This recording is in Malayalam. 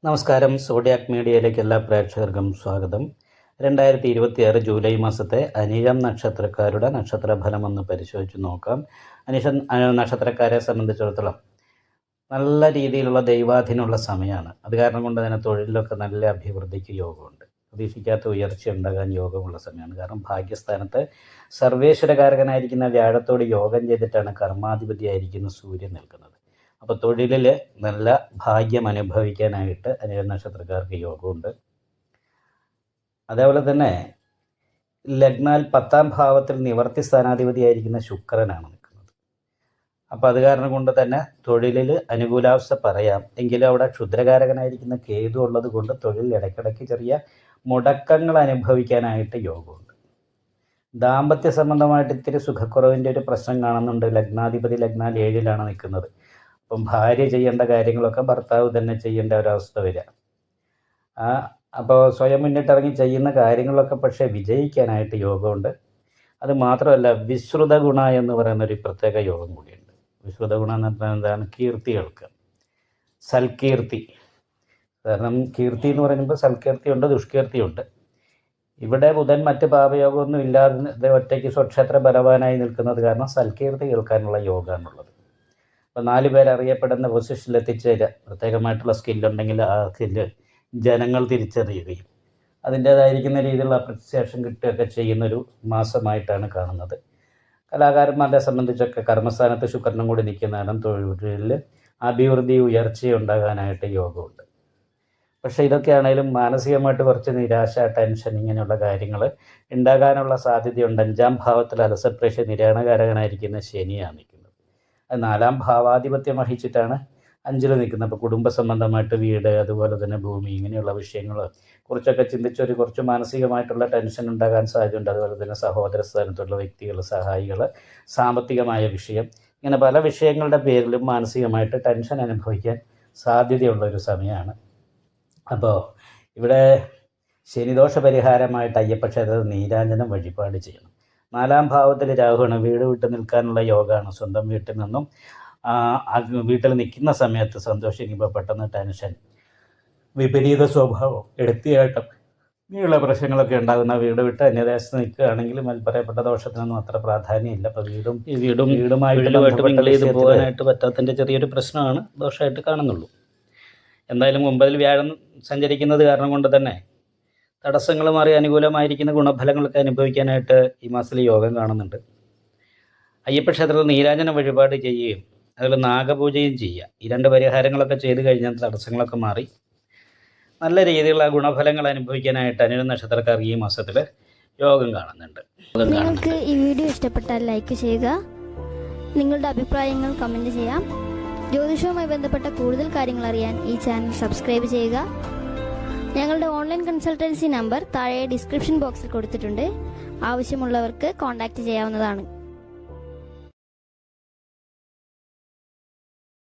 നമസ്കാരം. സോഡിയാക് മീഡിയയിലേക്ക് എല്ലാ പ്രേക്ഷകർക്കും സ്വാഗതം. 2026 ജൂലൈ മാസത്തെ അനിഴം നക്ഷത്രക്കാരുടെ നക്ഷത്രഫലം ഒന്ന് പരിശോധിച്ച് നോക്കാം. അനിഴം നക്ഷത്രക്കാരെ സംബന്ധിച്ചിടത്തോളം നല്ല രീതിയിലുള്ള ദൈവാധീനമുള്ള സമയമാണ്. അത് കാരണം കൊണ്ട് തന്നെ തൊഴിലിലൊക്കെ നല്ല അഭിവൃദ്ധിക്ക് യോഗമുണ്ട്. പ്രതീക്ഷിക്കാത്ത ഉയർച്ച ഉണ്ടാകാൻ യോഗമുള്ള സമയമാണ്. കാരണം ഭാഗ്യസ്ഥാനത്ത് സർവേശ്വരകാരകനായിരിക്കുന്ന വ്യാഴത്തോട് യോഗം ചെയ്തിട്ടാണ് കർമാധിപതിയായിരിക്കുന്ന സൂര്യൻ നിൽക്കുന്നത്. അപ്പോൾ തൊഴിലിൽ നല്ല ഭാഗ്യം അനുഭവിക്കാനായിട്ട് അനിഴം നക്ഷത്രക്കാർക്ക് യോഗമുണ്ട്. അതേപോലെ തന്നെ ലഗ്നാൽ 10ാം ഭാവത്തിൽ നിവർത്തി സ്ഥാനാധിപതിയായിരിക്കുന്ന ശുക്രനാണ് നിൽക്കുന്നത്. അപ്പോൾ അത് കാരണം കൊണ്ട് തന്നെ തൊഴിലിൽ അനുകൂലാവസ്ഥ പറയാം. എങ്കിലും അവിടെ ക്ഷുദ്രകാരകനായിരിക്കുന്ന കേതു ഉള്ളത് കൊണ്ട് തൊഴിൽ ഇടയ്ക്കിടയ്ക്ക് ചെറിയ മുടക്കങ്ങൾ അനുഭവിക്കാനായിട്ട് യോഗമുണ്ട്. ദാമ്പത്യ സംബന്ധമായിട്ട് ഇത്തിരി സുഖക്കുറവിൻ്റെ ഒരു പ്രശ്നം കാണുന്നുണ്ട്. ലഗ്നാധിപതി ലഗ്നാൽ 7ലാണ് നിൽക്കുന്നത്. അപ്പം ഭാര്യ ചെയ്യേണ്ട കാര്യങ്ങളൊക്കെ ഭർത്താവ് തന്നെ ചെയ്യേണ്ട ഒരവസ്ഥ വരിക. അപ്പോൾ സ്വയം മുന്നിട്ടിറങ്ങി ചെയ്യുന്ന കാര്യങ്ങളൊക്കെ പക്ഷേ വിജയിക്കാനായിട്ട് യോഗമുണ്ട്. അത് മാത്രമല്ല വിശ്രുത ഗുണ എന്ന് പറയുന്നൊരു പ്രത്യേക യോഗം കൂടിയുണ്ട്. വിശ്രുത ഗുണം എന്ന് പറഞ്ഞാൽ എന്താണ്? കീർത്തികൾക്ക് സൽകീർത്തി. കാരണം കീർത്തി എന്ന് പറയുമ്പോൾ സൽകീർത്തിയുണ്ട്, ദുഷ്കീർത്തിയുണ്ട്. ഇവിടെ ബുധൻ മറ്റ് പാപയോഗമൊന്നും ഇല്ലാതെ ഒറ്റയ്ക്ക് സ്വക്ഷേത്ര ബലവാനായി നിൽക്കുന്നത് കാരണം സൽകീർത്തി കേൾക്കാനുള്ള യോഗമാണുള്ളത്. അപ്പോൾ 4 പേർ അറിയപ്പെടുന്ന പൊസിഷനിൽ എത്തിച്ചേരുക, പ്രത്യേകമായിട്ടുള്ള സ്കില്ലുണ്ടെങ്കിൽ ആ സ്കില്ല് ജനങ്ങൾ തിരിച്ചറിയുകയും അതിൻ്റേതായിരിക്കുന്ന രീതിയിലുള്ള അപ്രിസിയേഷൻ കിട്ടുകയൊക്കെ ചെയ്യുന്നൊരു മാസമായിട്ടാണ് കാണുന്നത്. കലാകാരന്മാരെ സംബന്ധിച്ചൊക്കെ കർമ്മസ്ഥാനത്ത് ശുക്രനും കൂടി നിൽക്കുന്ന കാരണം തൊഴിലിൽ അഭിവൃദ്ധി ഉയർച്ചയുണ്ടാകാനായിട്ട് യോഗമുണ്ട്. പക്ഷേ ഇതൊക്കെയാണെങ്കിലും മാനസികമായിട്ട് കുറച്ച് നിരാശ, ടെൻഷൻ ഇങ്ങനെയുള്ള കാര്യങ്ങൾ ഉണ്ടാകാനുള്ള സാധ്യതയുണ്ട്. 5ാം ഭാവത്തിൽ അലസപ്രേഷ്യ നിര്യാണകാരകനായിരിക്കുന്ന ശനിയാണ് നിൽക്കുന്നത്. അത് 4ാം ഭാവാധിപത്യം വഹിച്ചിട്ടാണ് 5ൽ നിൽക്കുന്നത്. അപ്പോൾ കുടുംബ സംബന്ധമായിട്ട് വീട്, അതുപോലെ തന്നെ ഭൂമി, ഇങ്ങനെയുള്ള വിഷയങ്ങൾ കുറിച്ചൊക്കെ ചിന്തിച്ചൊരു കുറച്ച് മാനസികമായിട്ടുള്ള ടെൻഷൻ ഉണ്ടാകാൻ സാധ്യതയുണ്ട്. അതുപോലെ തന്നെ സഹോദര സ്ഥാനത്തുള്ള വ്യക്തികൾ, സഹായികൾ, സാമ്പത്തികമായ വിഷയം, ഇങ്ങനെ പല വിഷയങ്ങളുടെ പേരിലും മാനസികമായിട്ട് ടെൻഷൻ അനുഭവിക്കാൻ സാധ്യതയുള്ള ഒരു സമയമാണ്. അപ്പോൾ ഇവിടെ ശനിദോഷ പരിഹാരമായിട്ട് അയ്യപ്പക്ഷേത്രത്തിൽ നീരാഞ്ജനം വഴിപാട് ചെയ്യണം. 4ാം ഭാവത്തിൽ രാഹുവാണ്. വീട് വിട്ട് നിൽക്കാനുള്ള യോഗമാണ്. സ്വന്തം വീട്ടിൽ നിന്നും വീട്ടിൽ നിൽക്കുന്ന സമയത്ത് സന്തോഷിക്കുമ്പോൾ പെട്ടെന്ന് ടെൻഷൻ, വിപരീത സ്വഭാവം, എടുത്തിയാട്ടം, ഇങ്ങനെയുള്ള പ്രശ്നങ്ങളൊക്കെ ഉണ്ടാകുന്ന വീട് വിട്ട് അന്യദേശത്ത് നിൽക്കുകയാണെങ്കിൽ പറയപ്പെട്ട ദോഷത്തിനൊന്നും അത്ര പ്രാധാന്യമില്ല. അപ്പോൾ വീടുമായിട്ട് പോകാനായിട്ട് പറ്റാത്തതിൻ്റെ ചെറിയൊരു പ്രശ്നമാണ് ദോഷമായിട്ട് കാണുന്നുള്ളൂ. എന്തായാലും 9ൽ വ്യാഴം സഞ്ചരിക്കുന്നത് കാരണം കൊണ്ട് തന്നെ തടസ്സങ്ങൾ മാറി അനുകൂലമായിരിക്കുന്ന ഗുണഫലങ്ങളൊക്കെ അനുഭവിക്കാനായിട്ട് ഈ മാസത്തിൽ യോഗം കാണുന്നുണ്ട്. അയ്യപ്പക്ഷേത്രത്തിൽ നീരാഞ്ജന വഴിപാട് ചെയ്യുകയും അതുപോലെ നാഗപൂജയും ചെയ്യുക. ഈ 2 പരിഹാരങ്ങളൊക്കെ ചെയ്ത് കഴിഞ്ഞാൽ തടസ്സങ്ങളൊക്കെ മാറി നല്ല രീതിയിലുള്ള ഗുണഫലങ്ങൾ അനുഭവിക്കാനായിട്ട് അനിഴം നക്ഷത്രക്കാർ ഈ മാസത്തിൽ യോഗം കാണുന്നുണ്ട്. നിങ്ങൾക്ക് ഈ വീഡിയോ ഇഷ്ടപ്പെട്ടാൽ ലൈക്ക് ചെയ്യുക, നിങ്ങളുടെ അഭിപ്രായങ്ങൾ കമൻറ്റ് ചെയ്യാം. ജ്യോതിഷവുമായി ബന്ധപ്പെട്ട കൂടുതൽ കാര്യങ്ങൾ അറിയാൻ ഈ ചാനൽ സബ്സ്ക്രൈബ് ചെയ്യുക. ഞങ്ങളുടെ ഓൺലൈൻ കൺസൾട്ടൻസി നമ്പർ താഴെ ഡിസ്ക്രിപ്ഷൻ ബോക്സിൽ കൊടുത്തിട്ടുണ്ട്. ആവശ്യമുള്ളവർക്ക് കോൺടാക്റ്റ് ചെയ്യാവുന്നതാണ്.